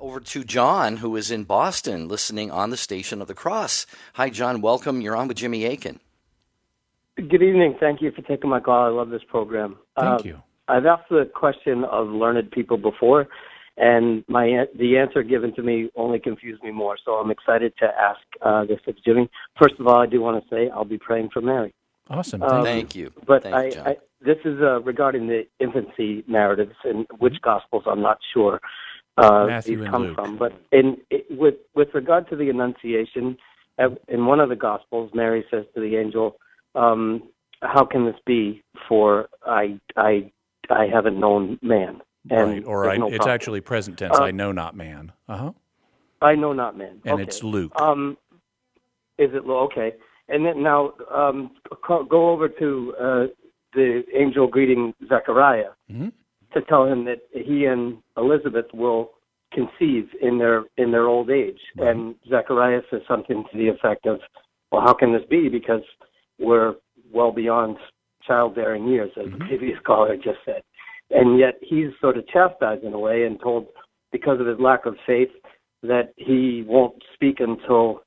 over to John, who is in Boston, listening on the Station of the Cross. Hi, John. Welcome. You're on with Jimmy Akin. Good evening. Thank you for taking my call. I love this program. Thank you. I've asked the question of learned people before, and the answer given to me only confused me more. So I'm excited to ask this of Jimmy. First of all, I do want to say I'll be praying for Mary. Awesome. Thank you. But Thank you, John. this is regarding the infancy narratives and which Gospels I'm not sure Matthew these and come Luke. from. But with regard to the Annunciation, in one of the Gospels, Mary says to the angel, "How can this be? For I haven't known man." And Right, or there's no it's prophet. actually present tense. I know not man. I know not man. And Okay. it's Luke. Is it okay? And then now go over to the angel greeting Zechariah to tell him that he and Elizabeth will conceive in their old age. Right. And Zechariah says something to the effect of, "Well, how can this be? Because we're well beyond childbearing years," as the previous caller just said. And yet he's sort of chastised in a way and told, because of his lack of faith, that he won't speak until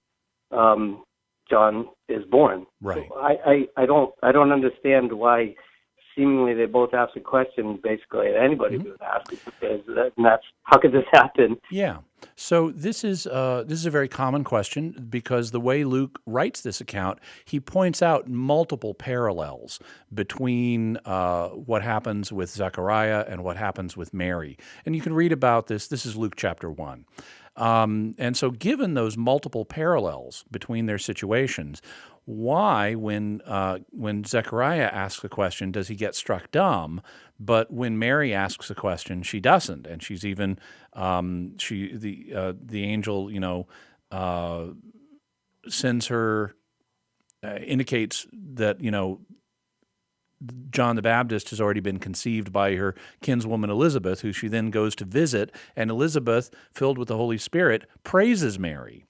John is born. Right. So I don't understand why seemingly they both ask a question basically that anybody would ask, because that's how could this happen? Yeah. So this is a very common question, because the way Luke writes this account, he points out multiple parallels between what happens with Zechariah and what happens with Mary. And you can read about this. This is Luke chapter 1. And so given those multiple parallels between their situations, why, when Zechariah asks a question, does he get struck dumb? But when Mary asks a question, she doesn't, and she's even the angel, sends her, indicates that John the Baptist has already been conceived by her kinswoman Elizabeth, who she then goes to visit, and Elizabeth, filled with the Holy Spirit, praises Mary.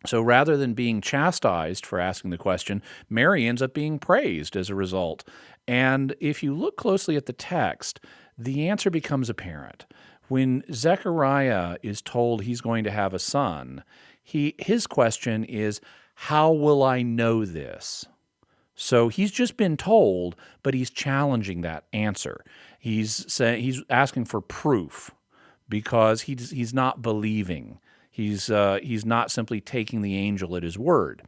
So rather than being chastised for asking the question, Mary ends up being praised as a result. And if you look closely at the text, the answer becomes apparent. When Zechariah is told he's going to have a son, his question is, "How will I know this?" So he's just been told, but he's challenging that answer. He's asking for proof, because he's not believing. He's not simply taking the angel at his word.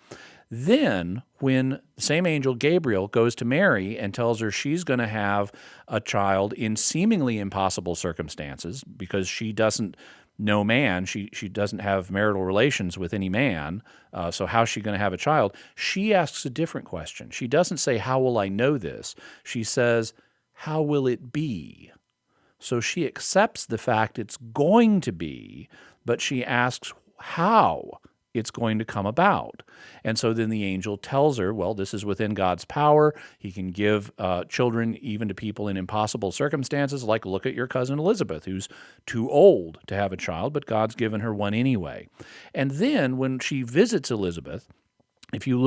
Then, when the same angel, Gabriel, goes to Mary and tells her she's going to have a child in seemingly impossible circumstances, because she doesn't know man, she doesn't have marital relations with any man, so how's she going to have a child? She asks a different question. She doesn't say, "How will I know this?" She says, "How will it be?" So she accepts the fact it's going to be, but she asks how it's going to come about. And so then the angel tells her, well, this is within God's power. He can give children even to people in impossible circumstances, like look at your cousin Elizabeth, who's too old to have a child, but God's given her one anyway. And then when she visits Elizabeth, if you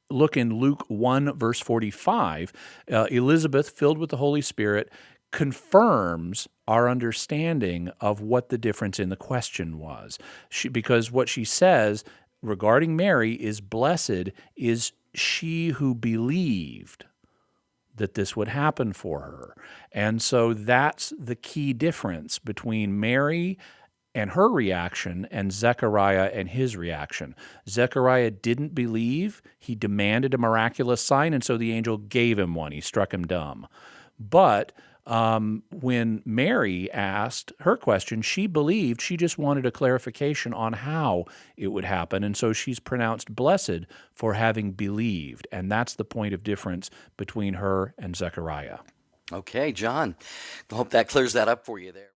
look in Luke 1, verse 45, Elizabeth, filled with the Holy Spirit, confirms our understanding of what the difference in the question was. Because what she says regarding Mary is, "Blessed is she who believed that this would happen for her." And so that's the key difference between Mary and her reaction and Zechariah and his reaction. Zechariah didn't believe. He demanded a miraculous sign, and so the angel gave him one. He struck him dumb. But when Mary asked her question, she believed. She just wanted a clarification on how it would happen, and so she's pronounced blessed for having believed, and that's the point of difference between her and Zechariah. Okay, John. I hope that clears that up for you there.